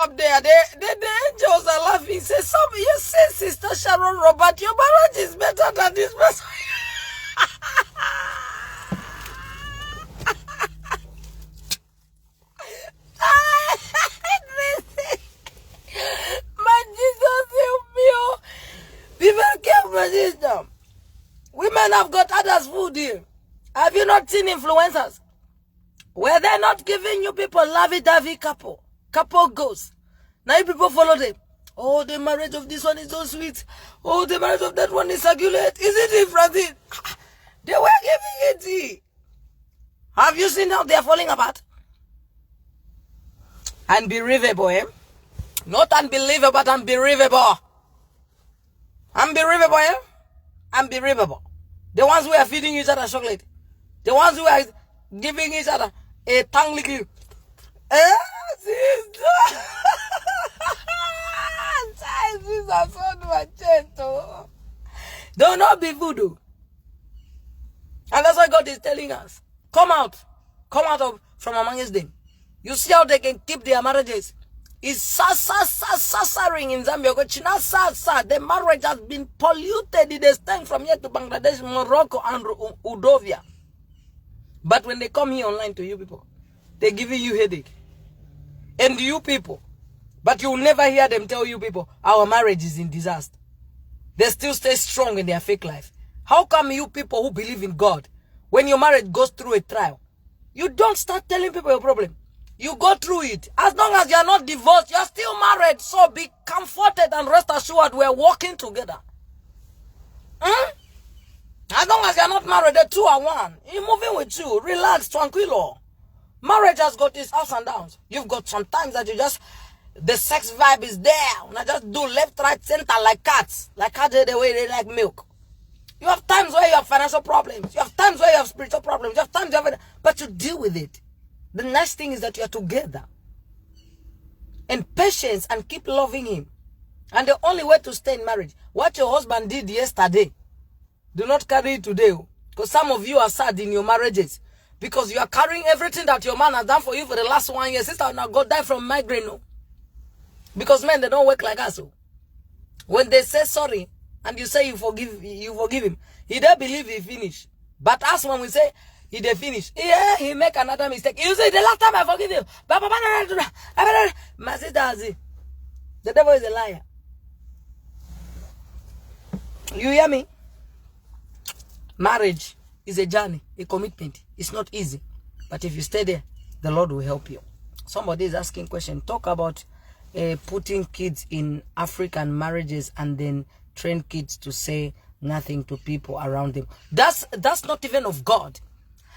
Up there, the angels are laughing. Say, you say, Sister Sharon Robert, your marriage is better than this person. My Jesus, help me. Oh. Be very careful, my sister. Women have got others' food here. Have you not seen influencers? Were they not giving you people lovey-dovey couple goes? Now you people follow them. Oh, the marriage of this one is so sweet. Oh, the marriage of that one is circulate. Is it different? They were giving it. Have you seen how they are falling apart? Unbelievable, eh? Not unbelievable, but unbelievable. Unbelievable, eh? Unbelievable. The ones who are feeding each other chocolate. The ones who are giving each other a tongue licking. Eh? Sister. These are so magento. Do not be voodoo. And that's why God is telling us. Come out from amongst them. You see how they can keep their marriages. It's suffering in Zambia. The marriage has been polluted. It is time from here to Bangladesh, Morocco, and Udovia. But when they come here online to you people, they're giving you headache. And you people, but you'll never hear them tell you people, our marriage is in disaster. They still stay strong in their fake life. How come you people who believe in God, when your marriage goes through a trial, you don't start telling people your problem? You go through it. As long as you're not divorced, you're still married. So be comforted and rest assured we're walking together. As long as you're not married, the two are one. He's moving with you. Relax, tranquilo. Marriage has got its ups and downs. You've got some times that you just, the sex vibe is there. When I just do left, right, center like cats. Like cats the way they like milk. You have times where you have financial problems. You have times where you have spiritual problems. You have times you have, but you deal with it. The nice thing is that you are together. And patience and keep loving him. And the only way to stay in marriage, what your husband did yesterday, do not carry it today. Because some of you are sad in your marriages. Because you are carrying everything that your man has done for you for the last 1 year. Sister, now go die from migraine. No? Because men, they don't work like us. So. When they say sorry, and you say you forgive him, he don't believe he finished. But us, when we say he did finish, yeah, he make another mistake. You say, the last time I forgive you. My sister, the devil is a liar. You hear me? Marriage is a journey, a commitment. It's not easy. But if you stay there, the Lord will help you. Somebody is asking a question. Talk about putting kids in African marriages and then train kids to say nothing to people around them. That's not even of God.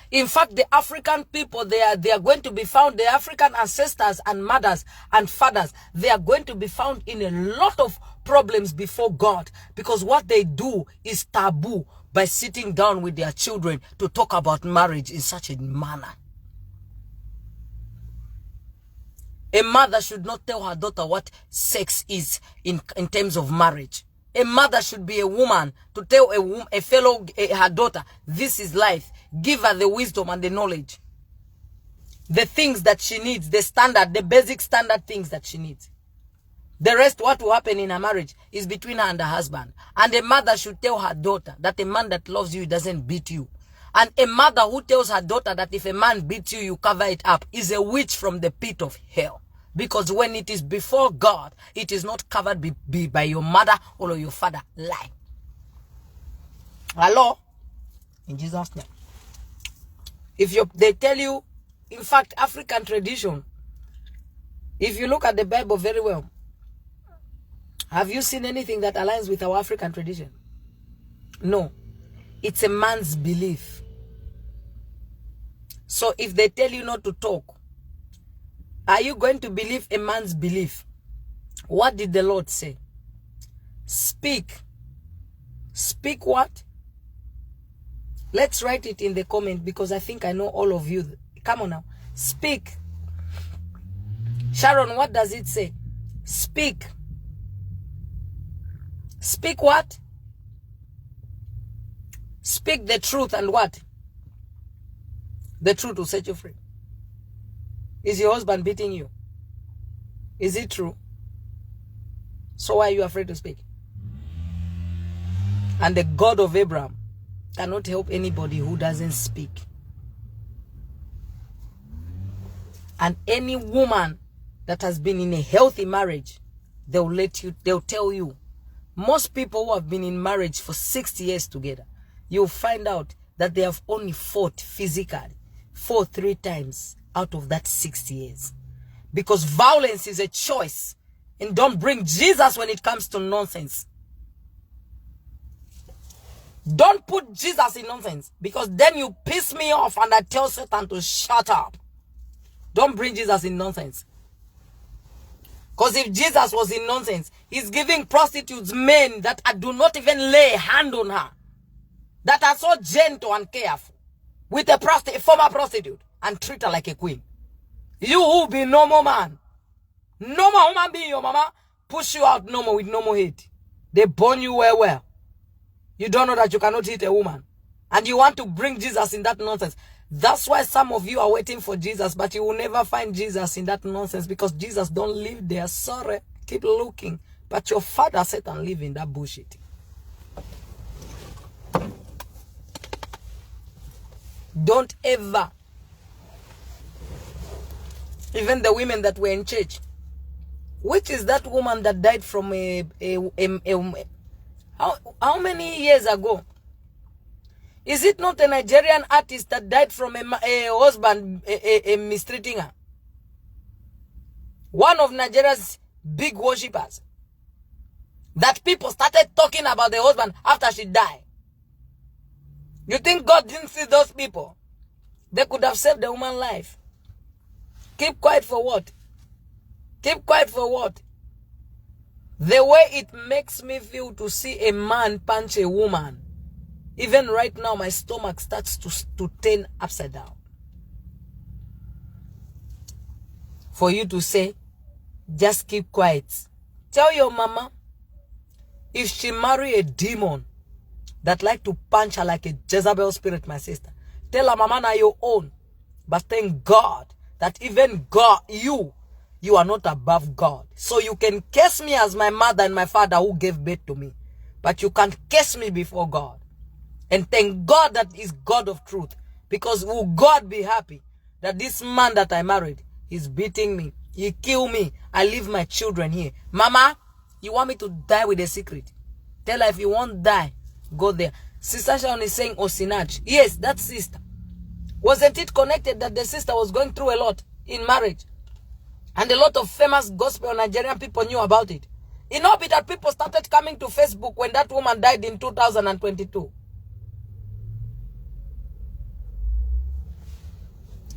In fact, the African people, they are going to be found, the African ancestors and mothers and fathers, they are going to be found in a lot of problems before God, because what they do is taboo by sitting down with their children to talk about marriage in such a manner. A mother should not tell her daughter what sex is in terms of marriage. A mother should be a woman to tell her daughter, this is life. Give her the wisdom and the knowledge. The things that she needs, the basic standard things that she needs. The rest, what will happen in her marriage, is between her and her husband. And a mother should tell her daughter that a man that loves you doesn't beat you. And a mother who tells her daughter that if a man beats you, you cover it up, is a witch from the pit of hell. Because when it is before God, it is not covered by your mother or your father. Lie. Hello? In Jesus' name. If they tell you, in fact, African tradition, if you look at the Bible very well, have you seen anything that aligns with our African tradition? No. It's a man's belief. So if they tell you not to talk, are you going to believe a man's belief? What did the Lord say? Speak. Speak what? Let's write it in the comment, because I think I know all of you. Come on now. Speak. Sharon, what does it say? Speak. Speak what? Speak the truth, and what? The truth will set you free. Is your husband beating you? Is it true? So why are you afraid to speak? And the God of Abraham cannot help anybody who doesn't speak. And any woman that has been in a healthy marriage, they'll tell you. Most people who have been in marriage for 60 years together, you'll find out that they have only fought physically 3 times out of that 60 years. Because violence is a choice. And don't bring Jesus when it comes to nonsense. Don't put Jesus in nonsense, because then you piss me off and I tell Satan to shut up. Don't bring Jesus in nonsense. Because if Jesus was in nonsense, he's giving prostitutes men that do not even lay a hand on her, that are so gentle and careful, with a former prostitute, and treat her like a queen. You who be normal man, normal human being, your mama push you out normal with normal hate. They burn you well. You don't know that you cannot hit a woman. And you want to bring Jesus in that nonsense. That's why some of you are waiting for Jesus, but you will never find Jesus in that nonsense, because Jesus don't live there. Sorry, keep looking. But your father Satan live in that bullshit. Don't ever. Even the women that were in church. Which is that woman that died from how many years ago? Is it not a Nigerian artist that died from a husband mistreating her? One of Nigeria's big worshippers. That people started talking about the husband after she died. You think God didn't see those people? They could have saved the woman's life. Keep quiet for what? Keep quiet for what? The way it makes me feel to see a man punch a woman. Even right now, my stomach starts to turn upside down. For you to say, just keep quiet. Tell your mama, if she marry a demon that like to punch her like a Jezebel spirit, my sister, tell her, mama, now your own. But thank God that even God, you are not above God. So you can curse me as my mother and my father who gave birth to me. But you can't curse me before God. And thank God that is God of truth. Because will God be happy that this man that I married is beating me? He killed me. I leave my children here. Mama, you want me to die with a secret? Tell her if you won't die, go there. Sister Shawn is saying Osinach. Yes, that sister. Wasn't it connected that the sister was going through a lot in marriage? And a lot of famous gospel Nigerian people knew about it. It not be that people started coming to Facebook when that woman died in 2022.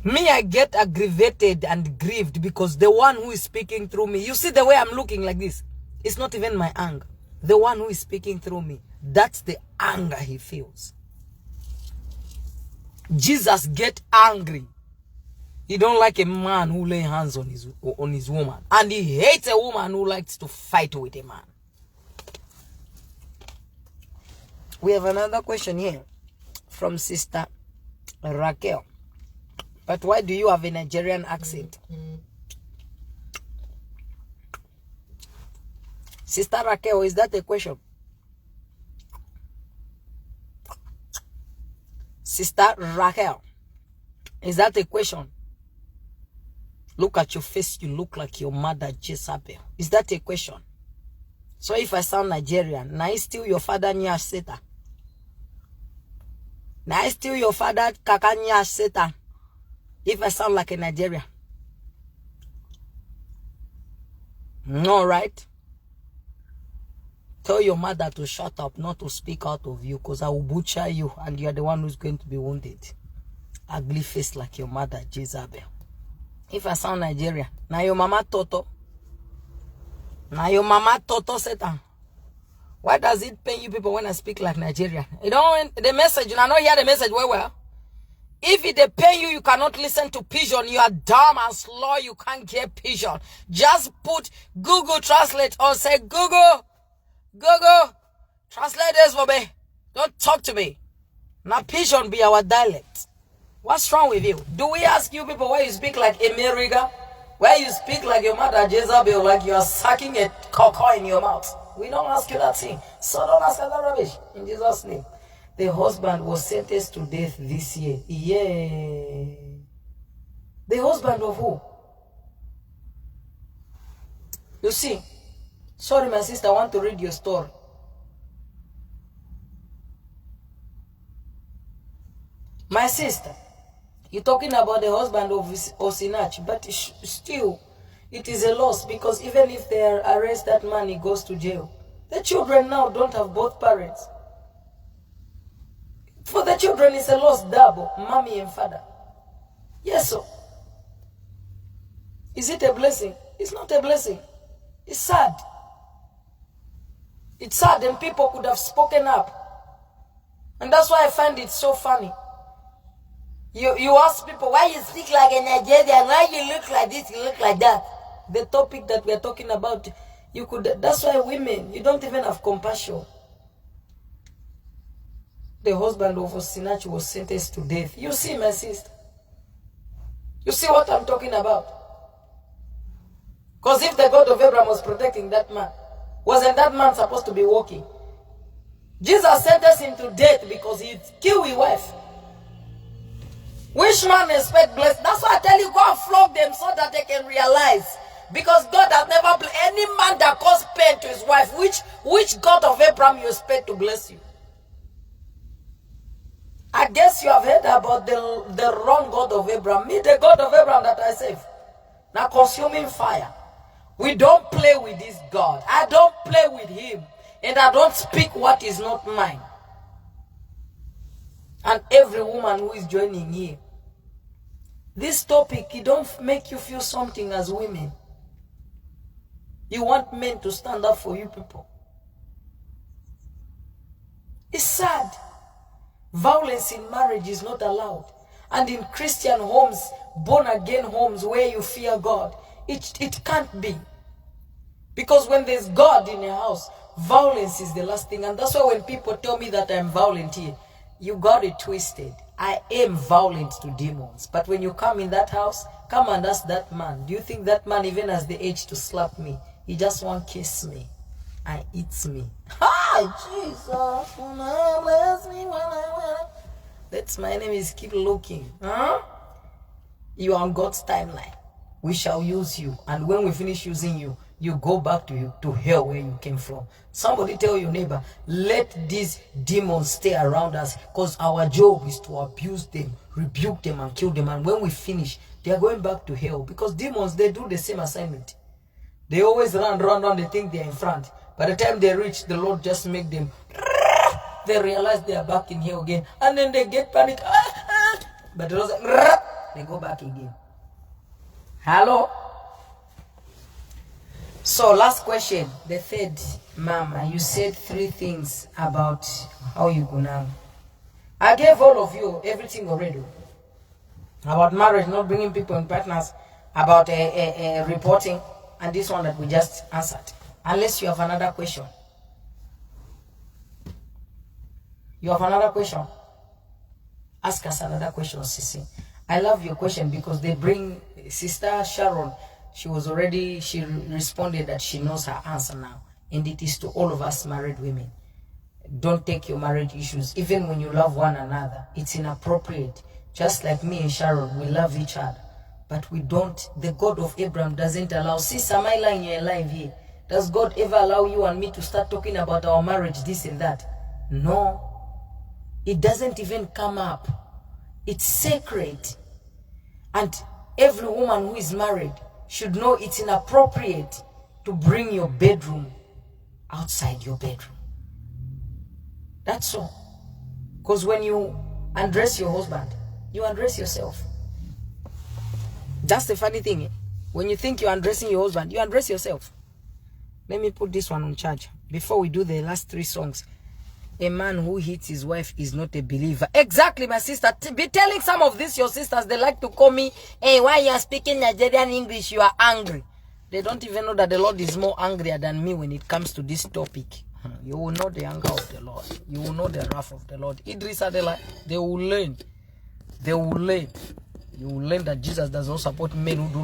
Me, I get aggravated and grieved because the one who is speaking through me, you see the way I'm looking like this, it's not even my anger. The one who is speaking through me, that's the anger he feels. Jesus get angry. He don't like a man who lay hands on his woman. And he hates a woman who likes to fight with a man. We have another question here from Sister Raquel. But why do you have a Nigerian accent? Sister Raquel, is that a question? Sister Raquel, is that a question? Look at your face, you look like your mother Jezebel. Is that a question? So if I sound Nigerian, now I steal your father Nya Seta. Now I steal your father Kakanya Seta. If I sound like a Nigerian. No, right? Tell your mother to shut up, not to speak out of you, because I will butcher you and you are the one who's going to be wounded. Ugly face like your mother Jezebel. If I sound Nigerian, now your mama Toto. Now your mama Toto Satan. Why does it pain you people when I speak like Nigerian? You don't the message, you not hear the message well. If it pain you, you cannot listen to Pidgin. You are dumb and slow, you can't get Pidgin. Just put Google Translate or say, Google, translate this for me. Don't talk to me. Now Pidgin be our dialect. What's wrong with you? Do we ask you people why you speak like America? Where you speak like your mother Jezebel, like you are sucking a cocoa in your mouth. We don't ask you that thing. So don't ask us that rubbish. In Jesus' name. The husband was sentenced to death this year. Yeah. The husband of who? You see. Sorry, my sister, I want to read your story. My sister, you're talking about the husband of Osinachi, but still, it is a loss, because even if they arrest that man, he goes to jail. The children now don't have both parents. For the children, it's a loss double, mommy and father. Yes, so. Is it a blessing? It's not a blessing. It's sad. It's sad, and people could have spoken up. And that's why I find it so funny. You ask people, why you speak like a Nigerian? Why you look like this, you look like that? The topic that we're talking about, that's why women, you don't even have compassion. The husband of Osinachi was sentenced to death. You see, my sister? You see what I'm talking about? Because if the God of Abraham was protecting that man, wasn't that man supposed to be walking? Jesus sentenced him to death because he killed his wife. Which man expect blessing? That's why I tell you, go and flog them so that they can realize. Because God has never blessed any man that caused pain to his wife. Which God of Abraham you expect to bless you? I guess you have heard about the wrong God of Abraham. Me, the God of Abraham that I serve. Now consuming fire. We don't play with this God. I don't play with him. And I don't speak what is not mine. And every woman who is joining here. This topic, it don't make you feel something as women. You want men to stand up for you people. It's sad. Violence in marriage is not allowed. And in Christian homes, born again homes where you fear God, it can't be. Because when there's God in a house, violence is the last thing. And that's why when people tell me that I'm violent here, you got it twisted. I am violent to demons. But when you come in that house, come and ask that man. Do you think that man even has the age to slap me? He just won't kiss me and eats me. Hi, Jesus. Bless me. That's my name is keep looking. Huh? You are on God's timeline. We shall use you. And when we finish using you, you go back to hell where you came from. Somebody tell your neighbor, let these demons stay around us, because our job is to abuse them, rebuke them, and kill them. And when we finish, they are going back to hell. Because demons, they do the same assignment. They always run, they think they're in front. By the time they reach, the Lord just make them, they realize they are back in here again. And then they get panic. But the Lord says, they go back again. Hello? So last question, the third, Mama, you said 3 things about how you go now. I gave all of you everything already. About marriage, not bringing people in partners, about reporting, and this one that we just answered. Unless you have another question. You have another question? Ask us another question, Sissy. I love your question because they bring Sister Sharon. She responded that she knows her answer now. And it is to all of us married women. Don't take your marriage issues, even when you love one another. It's inappropriate. Just like me and Sharon, we love each other. But we don't, the God of Abraham doesn't allow. Sis, am I lying? You're alive here. Does God ever allow you and me to start talking about our marriage, this and that? No. It doesn't even come up. It's sacred. And every woman who is married should know it's inappropriate to bring your bedroom outside your bedroom. That's all. Because when you undress your husband, you undress yourself. That's the funny thing. When you think you're undressing your husband, you undress yourself. Let me put this one on charge before we do the last 3 songs. A man who hits his wife is not a believer. Exactly, my sister. Be telling some of these your sisters, they like to call me, hey, why you are speaking Nigerian English, you are angry. They don't even know that the Lord is more angrier than me when it comes to this topic. You will know the anger of the Lord. You will know the wrath of the Lord. Idris Adela, they will learn. They will learn. You will learn that Jesus does not support men who do not